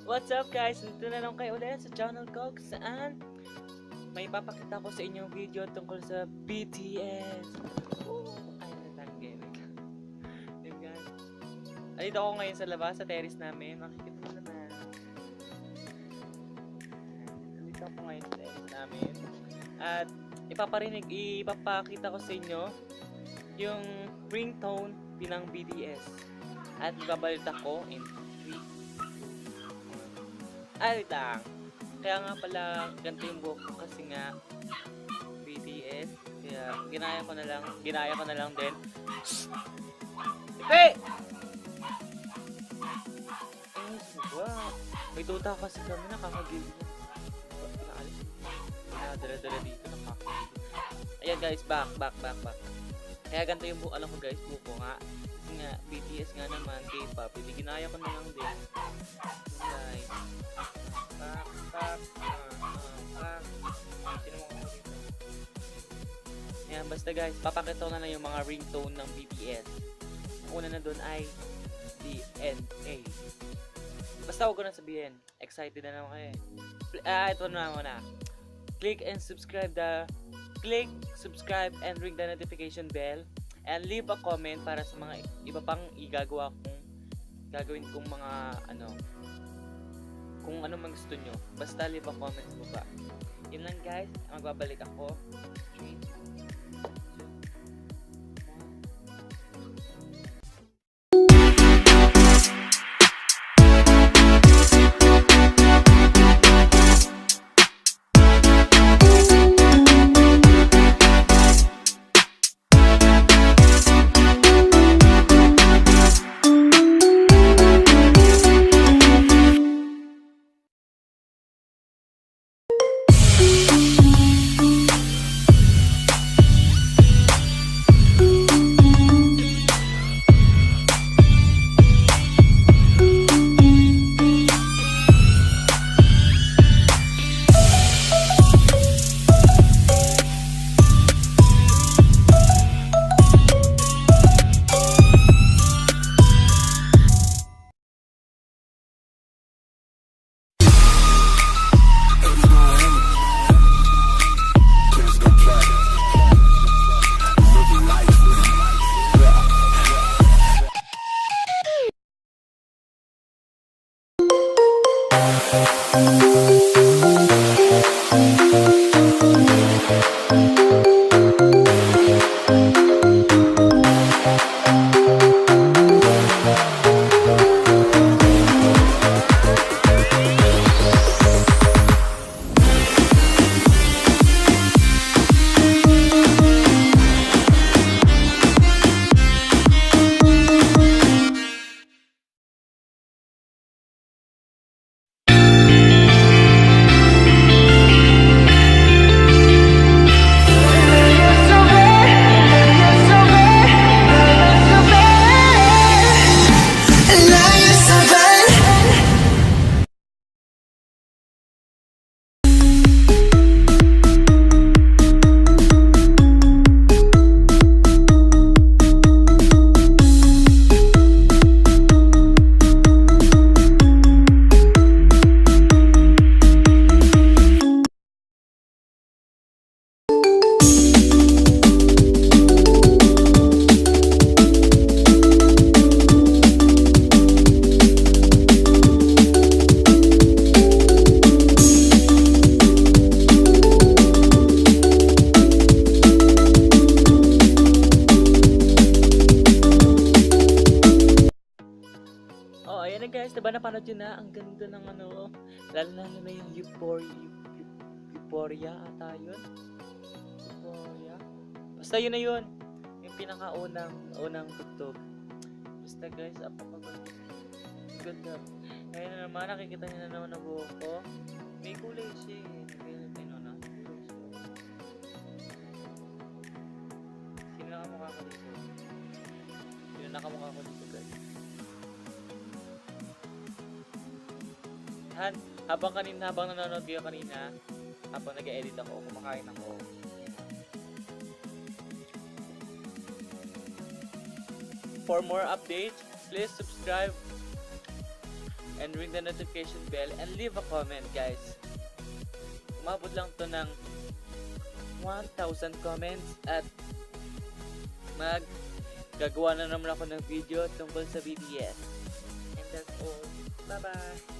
What's up guys? Nandito na lang kayo ulit sa channel ko kung saan may papakita ko sa inyong video tungkol sa BTS. Ay, natangge. Yun guys. Andito ako ngayon sa labas, sa terrace namin. Makikita mo naman. Andito ako ngayon sa terrace namin. At ipapakita ko sa inyo yung ringtone bilang BTS. At ibabalit ako in 3. Ay, lang. Kaya nga pala ganito yung buhok ko kasi nga BTS. Kaya ginaya ko na lang din. Hey! Ay, wow. May tuta kasi kami, nakakagilid na. Pinaalis. Dala-dala dito, nakakagilid. Ayan guys, back. Kaya ganito yung buhok, ko guys, buhok ko nga. Kasi nga, BTS nga naman, K-pop. Hindi ginaya ko na lang din. Guys. Ayan, basta guys, papakita ko na lang yung mga ringtone ng BTS. Ang una na doon ay DNA. Basta huwag ko na sabihin. Excited na naman kayo. Ito na muna. Click subscribe and ring the notification bell. And leave a comment para sa mga iba pang gagawin kong mga kung ano man gusto nyo. Basta leave a comment mo ba. Yun lang guys. Magbabalik ako. 3, guys, diba napanood yun na? Ang ganda ng lalo na yung Euphoria ata yun. Euphoria. Basta yun na yun. Yung pinakaunang tugtog. Basta guys, ganda. Ngayon na naman, nakikita nyo na naman ang buhok ko. May kulay siya eh. Sino nakamukha ko dito? Sino nakamukha ko dito guys? Habang nanonood kayo kanina, habang nag-edit ako, kumakain ako. For more updates, please subscribe and ring the notification bell and leave a comment, guys. Umabot lang to ng 1,000 comments at gagawa na naman ako ng video tungkol sa BTS. And that's all. Bye-bye!